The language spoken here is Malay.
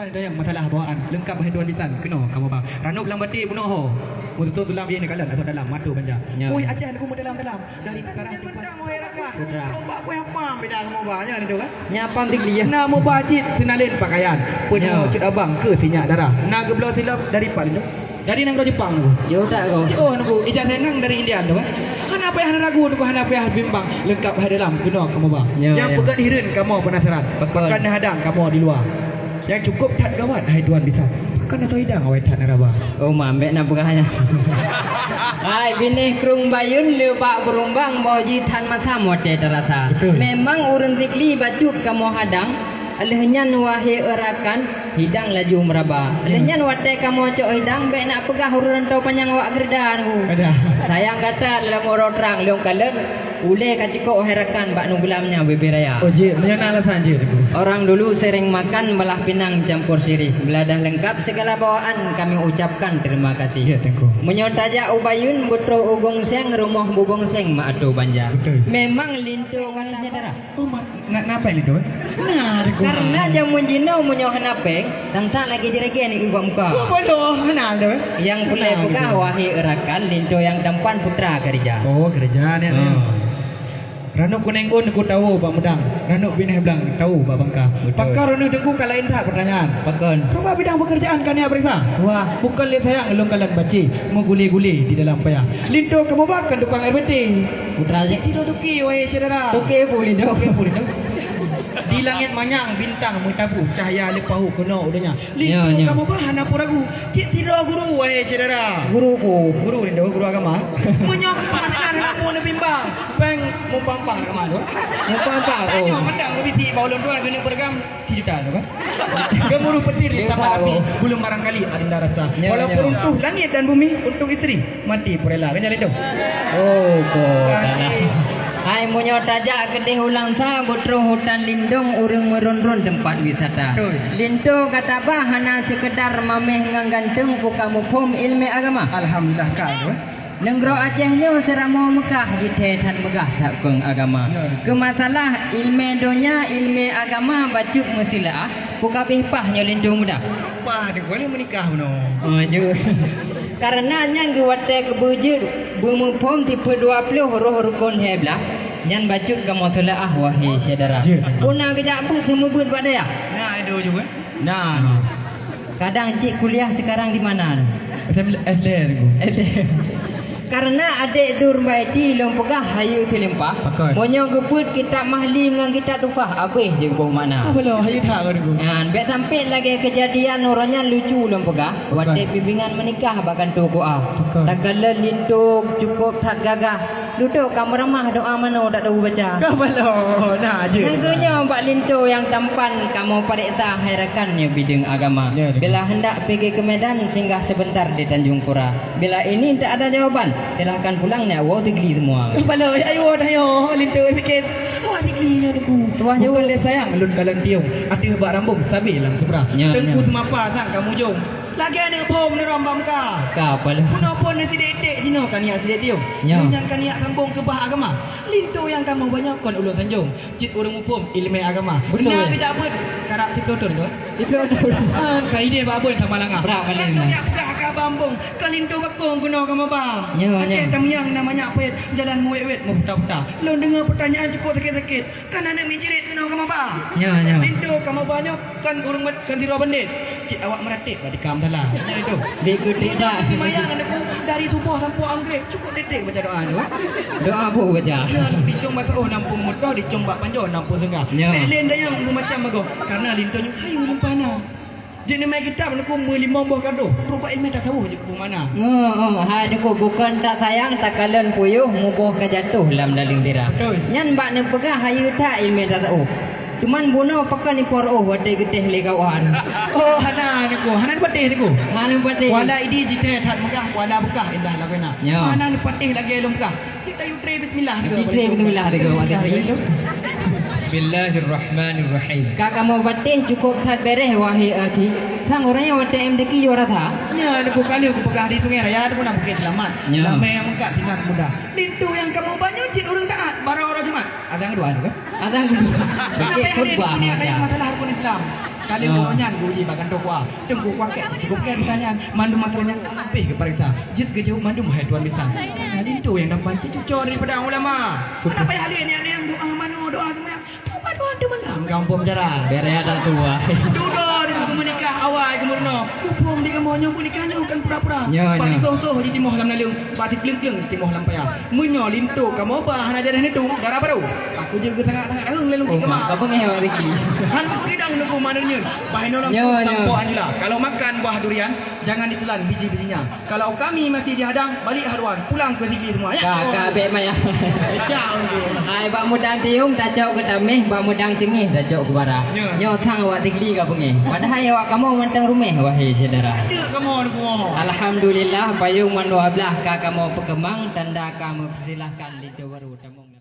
Tuan ada yang masalah bawaan lengkap haduan lisan kena kamu bang. Ranuk lang bati bunuh ho. Mu tutup tulang dia ni kalan atau dalam matu banja. Oi ajar aku mu dalam dari sekarang simpan oi rakan. Lomba aku yang pam beda kamu banyak ni tu kan. Nyapam tigli ya. Nama bajit sinalin pakaian. Punya cut abang ke sinyak darah. Naga belah silap dari pal tu. Dari nang Jepang tu. Yo tak kau. Oh nunggu ijaz senang dari India tu kan. Hana apa yang ragu tu hana apa yang bimbang lengkap hai dalam kena kamu bang. Yang pegang hirin kamu penasaran. Pakan hadang kamu di luar. Yang cukup tak gawat hai tuan bisa. Kan atau hidang awak tak naraba. Oh mambek nak pegahnya. Hai binih krung bayun lebak berumbang boji tan masa mote terasa. Memang urun zikli baju kamu hadang. Alehnya nuwahi erakan hidang laju meraba. Alehnya nuwate kamu cok hidang baik nak pegah urun tau panjang awak gerdan. Sayang kata dalam orang terang leong kalen ule kaciko herakan bak nu gulamnya beberaya. Oh je, menyana alasan je tu. Orang dulu sering makan belah pinang campur sirih. Bila dah lengkap segala bawaan kami ucapkan terima kasih. Ya tengku. Menyotaja ubayun butro ugong seng rumah bubong seng maatu banja. Betul. Memang lintu kan saudara. Oh ngapa ini tu? Nah, karena jamun jino munyo hanapeng tangta lagi jerege ni ibu muka. Oh bodoh, kenal tu. Yang pulai pegah wahi erakan lintu yang tampan putra kerja. Oh, kerja ni. Ranuk kunenggun aku tahu Pak Mudang. Ranuk bineh belang tahu Pak Bangka. Pakar ranuk dengku kalain tak pertanyaan. Pakon. Coba bidang pekerjaan kan ya periksa. Wah, bukan lihat sayang elong kalan baci, mengguli-guli di dalam payah. Linto kamu bahkan tukang air peti. Putra je. Tidak duki wahai saudara. Tuke puli do. Oke puli do. Di langit manyang bintang mutabu cahaya lepahu kena udahnya. Linto kamu bahan apa ragu? Tidak guru wahai saudara. Guruku. Guru Linto guru agama. Menyok panas kamu nak bimbang. Peng mumpang agama tu. Mumpang oh. Tanya mandang komiti baulun tuan gini program kita tu kan. Gemuruh petir sama api belum barangkali ada rasa. Walaupun runtuh langit dan bumi untuk isteri mati perela kan Linto. Oh kok. Hai munyo tajak kedih ulang sa butro hutan lindung urung merun-run tempat wisata. Lintu kata bah hana sekedar mameh nganggantung pukamu pum ilmu agama. Alhamdulillah kau. Nenggro Acehnya seramo Mekah jitetan megah tak keng agama. Kemasalah ilmu donya ilmu agama bacuk musilah pukapih pahnya lindung muda. Pah dia boleh menikah no. Oh je. Karena nyan gewate kebujur bumi pom tipe 20 roh rukun heblah. Nyan bacuk kamu telah wahai saudara. Puna kejap apa semua buat pada ya? Nah itu juga. Nah. Kadang cik kuliah sekarang di mana? SD. Karena adik durbaiti lom pegah hayu telimpah. Monyo gebut kita mahli dengan kita tufah habis je buh mana. Belum hayu tak aku. Kan bet sampai lagi kejadian orangnya lucu lom pegah. Wate bimbingan menikah bahkan tu doa. Tak kala lintuk cukup tak gagah. Duduk kamu ramah doa mana tak tahu baca. Kau belum. Nah je. Nangkunya Pak Lintu yang tampan kamu periksa herakannya bidang agama. Bila hendak pergi ke Medan singgah sebentar di Tanjung Pura. Bila ini tak ada jawaban, silahkan pulang ni awak tigli semua. Baloi ayo Lintu sikit. Awak tigli nya deku. Tuah je boleh sayang lun kalang tiung. Ati bak rambung sabi lang supra. Tengku semapa sang kamu jom. Lagi ada bom ni rombam ka. Ka apa lah. Puno pun si dedek jino kan ya si dedek tiung. Yang kan ya sambung ke bah agama. Lintu yang kamu banyak kon ulun Tanjung. Cit urang upum ilmu agama. Benar ke tak apa? Karak titur tu. Titur. Kai dia ba apa sama langah. Berapa kali ni? Ka bambung. Kalintu bakong kuno kamu bang. Nya. Tam yang namanya apa? Jalan muwet mu putar-putar. Lu dengar pertanyaan cukup sakit-sakit. Kan anak mijirit kuno kamu bang. Nya. Lintu kamu banyak kan urang kan diro bandit. Cik awak meratik pada kam dalam. Macam itu. Dikutik dah. Semayang aku dari subuh sampai anggrek cukup detik baca doa tu. Doa apa baca? Dicong bahasa nampung motor dicong bak panjang nampung senggah. Lain dah yang macam bagus. Karena lintunya hayu lempana. Jadi mai kitab aku 15 buah gaduh. Rupa ilmu tak tahu je ke mana. Ha deku bukan tak sayang tak kalen puyuh mubuh ke jatuh dalam daling dira. Nyan bak ne pegah hayu tak ilmu tak tahu. Cuman buno pakan ni por wate getih le kawan. Oh hana niku, hana patih niku. Hana patih. Wala idi jite that megah wala bekah indah lagena. Hana ni patih lagi elum bekah. Kita yutre bismillah. Yutre bismillah deku ada itu. Bismillahirrahmanirrahim. Kakak mau patih cukup sat bereh wahai aki. Sang orangnya wate MDK yo ratha. Ya niku kali aku pegah di Sungai Raya tu nak bukit selamat. Lama yang mengkat sinar muda. Lintu yang kamu banyak cin urang taat barang orang Jumat. Ada yang kedua juga. Ada yang kedua. Ini ada masalah rukun Islam. Kali konyan buji bagan tokwa. Tunggu kuangket cukup kan misalnya mandu makannya lebih ke perintah. Jis kejauh mandu hai tuan bisa. Nah itu yang dapat cucur daripada ulama. Kenapa ya hari ini ada yang doa manu doa semua. Doa tu menang kampung cara. Bere ada tua. Duduk di menikah awal kemurno. Kupung di kemonyo pun nikahnya bukan pura-pura. Pati toh di timoh lam naliung. Pati kleng-kleng timoh lam payah. Munyo lintu kamu apa hana jadi itu darah baru. Aku juga sangat-sangat lelung kemah. Apa ngeh Riki? Han kidang nunggu manunya. Bahino lam sampo anjula. Kalau makan buah durian jangan ditelan biji-bijinya. Kalau kami masih dihadang balik haruan pulang ke sini semua ya. Kakak be maya. Ciao. Hai bak mudang tiung dah jauh ke dameh, bak mudang cengih dah jauh ke bara. Nyo thang awak tingli ka pengeh. Padahal awak kamu mentang rumah wahai saudara. Ada kamu semua. Alhamdulillah payung manu ablah ka kamu pekemang tanda kamu persilahkan litu baru tamung.